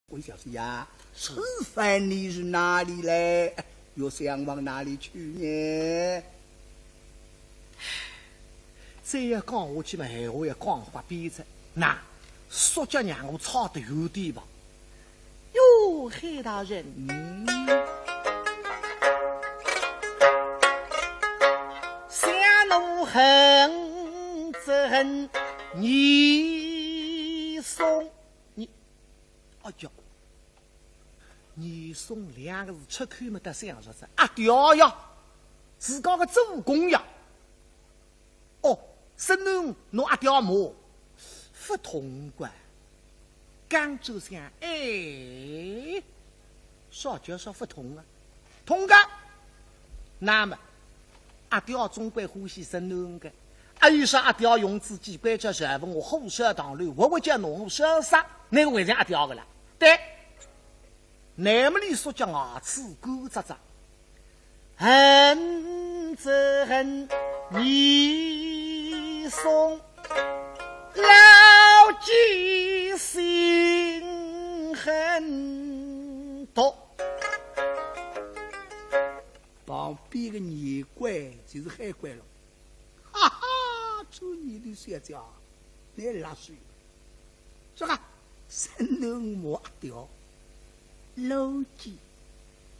魏小姐呀，吃饭你是哪里来？又想往哪里去呢？再要讲下去嘛，闲话也讲不边子。那说叫让我吵得有点吧。哟，黑大人，想怒恨则恨你送你，哎呀！你送两个字出口没得想说是啊屌呀，自家个主公呀。哦，生侬侬阿屌么？不通关，刚就想哎，说就说不通啊，通个。那么阿屌总归欢喜生侬个，还有啥阿屌用自己关节学问我后舌当路，我会叫侬舌杀，那个为啥阿屌个啦？对。那么里说叫牙齿勾扎扎，恨则恨你送老几心恨多。旁边个女怪就是海怪了，哈哈，做你的小家，你拉水，是吧？生侬莫掉。老几，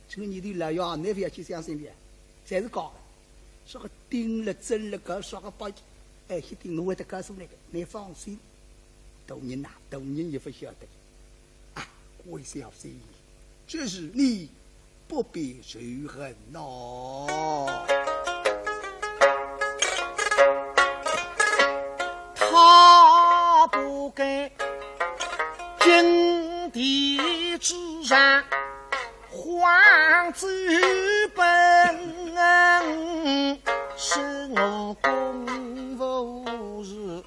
这个你的老药，你不要去相信的，侪是假的。说个盯了真了个，说个把，哎，一定侬会得告诉那个，你放心。大人呐，大人也不晓得。啊，魏小姐，这是你不必仇恨喏。他不该金地之上皇子本是我公务日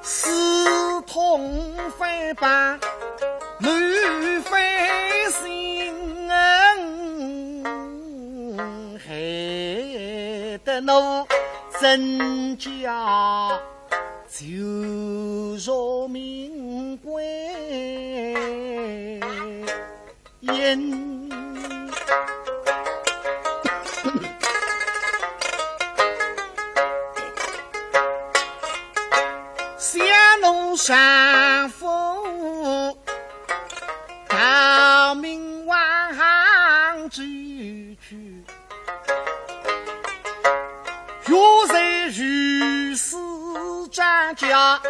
私通非办满非心害得我真家就若名贵因下弄上风到明晚行之去若在如是张家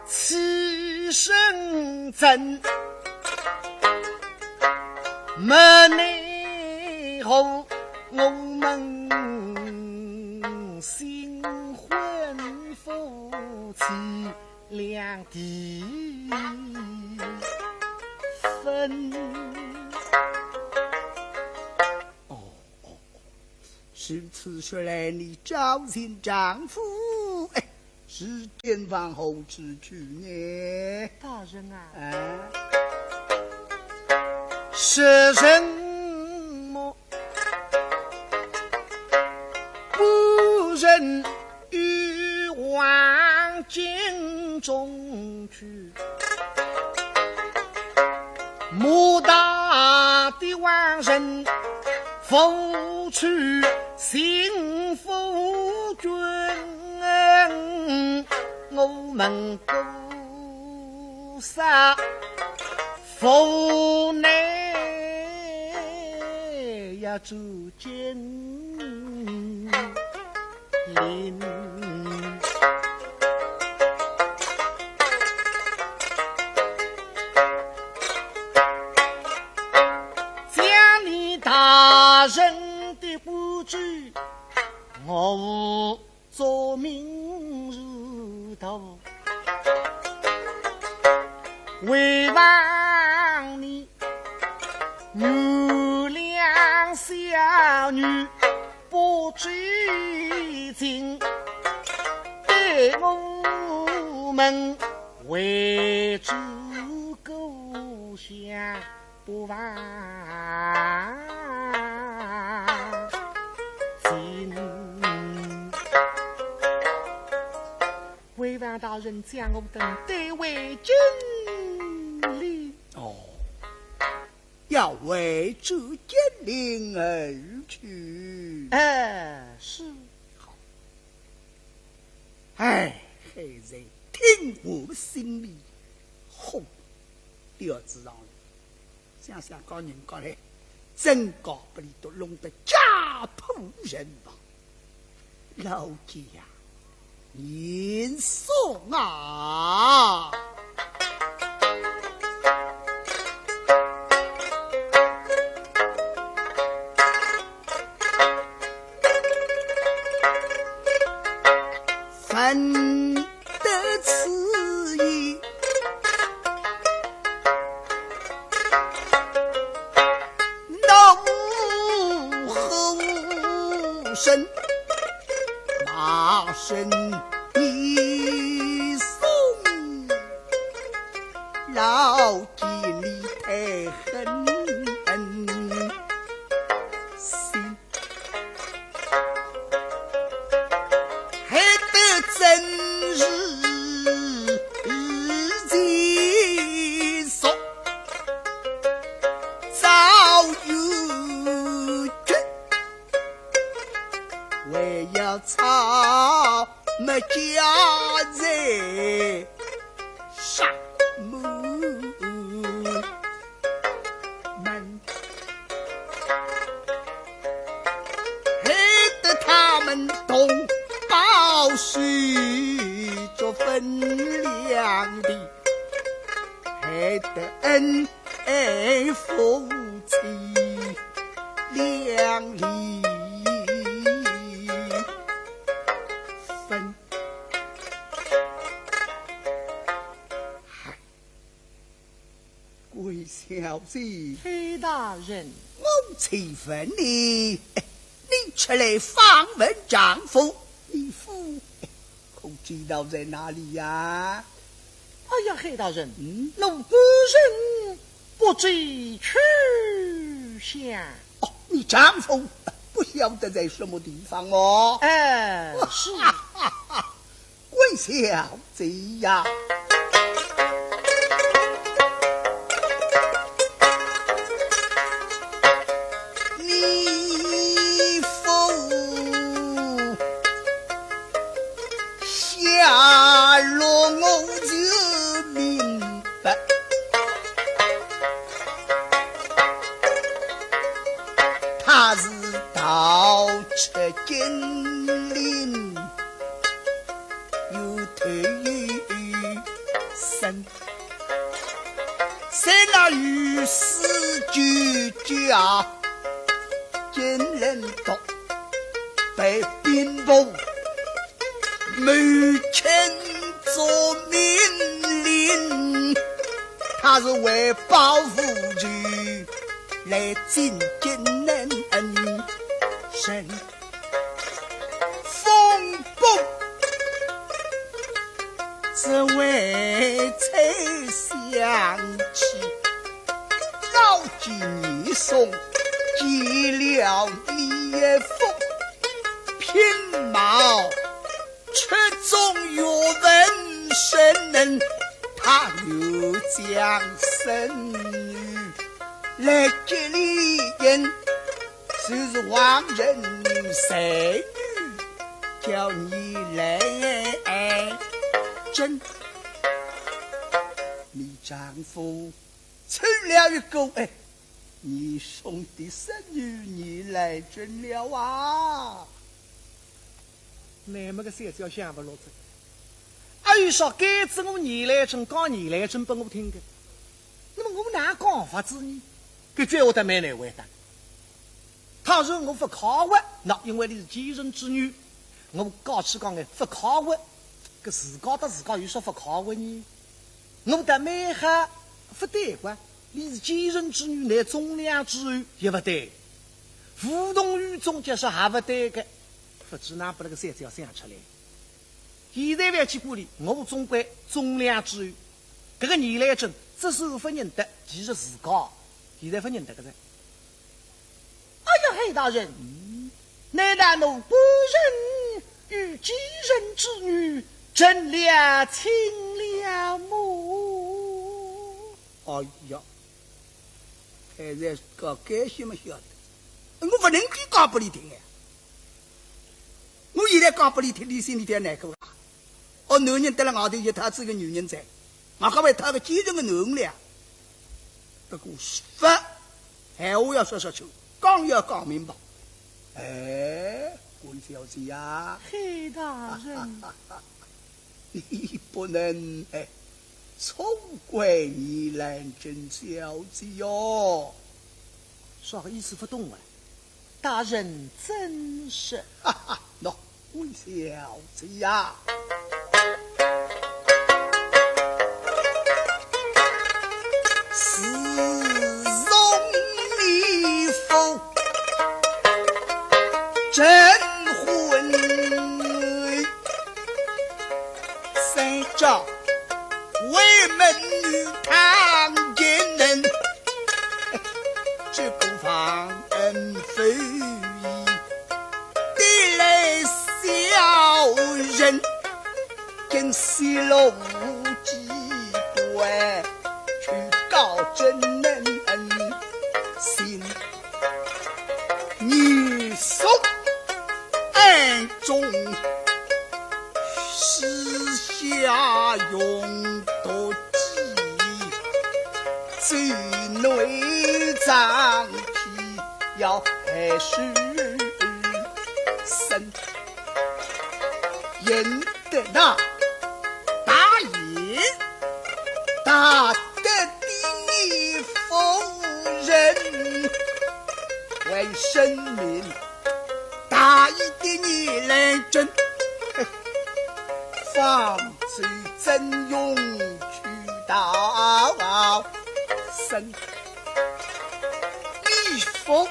起身真没内后我们新婚夫妻两地分是此说来你招亲丈夫哎是前方后之去呢？大人啊，是什么不忍欲往京中去？莫大的万人付出幸福君，我们多少府内要住进林，家里大人的不知，我做明日头，为望你母两小女不知情，对我们为主故乡不忘情。为王大人将我等带为君带着金陵而去。是。好。哎，孩子，听我心里红，调子上来，想想高人高来，真搞不里都弄得家破人亡。老姐呀，您送啊！分得此意，那无何无声，马身一送，老弟你太狠心，还得真是急送，早有决，为要草么家在沙漠门，害得他们同胞许着分量的，害得恩爱夫妻两离分。贵小姐，黑大人，我气愤你，你出来访问丈夫，你夫可知道在哪里呀？哎呀，黑大人，那本人不知去向。哦，你丈夫不晓得在什么地方哦？是。贵小姐呀，你否下落我就明白，他是盗窃金陵，又偷于身，在那御史居家，见人多被兵部母亲做命令，他是为保护局来进京人生风波，只为才想起老几你送寄了烈风拼毛却中岳文生，他又将生女来给你人，就是王人谁叫你来真？你丈夫娶了一个你送的生女你来真了啊？那么个事要想不落子。阿玉说该子我你来真讲你来真给我听的，那么我哪讲法子呢？给觉我的没难为的。他说我不考核，那因为你是继任之女，我告起讲的不考核，个自家的自家有说不考核呢？我的没哈不对关，你是继任之女，乃忠良之女也不对，互动于中间是还不对的，不知哪把那个三子要想出来。现在不要去顾虑，我总归忠良之女，这个你来真这是不认得，其实自家现在不认得个人。哎呀，黑大人，难道我不认与继任之女真了亲了母？哎呀，还在搞干些么晓得？我不能去讲不你听呀！我现在讲不你听，你心里头难过啊！哦，男人得了外头有他这个女人在，我还为他个坚强的男人了。不过法闲话要说说清，讲要讲明白。哎，贵小姐呀，黑大人，你不能错怪你兰真小姐哟。啥个意思不懂啊？大人真是，哈哈，喏，贵小姐呀。是容礼服征婚三朝为门女唐奸人，这不妨非议地来小人跟西龙机关去告真人心女送暗中私下用毒计，最内脏皮要害死身，引得那大爷大得的你夫人为生民大义的你来争，放嘴真用去到身，你夫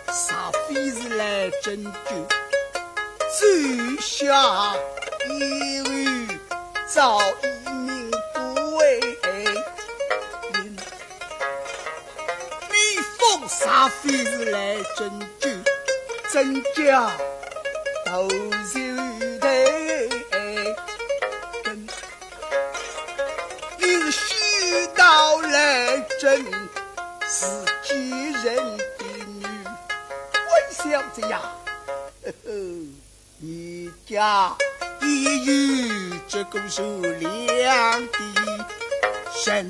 啥非是来针灸，最下一语早已命不为人，你夫啥非是来针灸，真假都是对，你是虚道来真是几人的女，温小姐呀，呵呵，你家一语这个是良的神。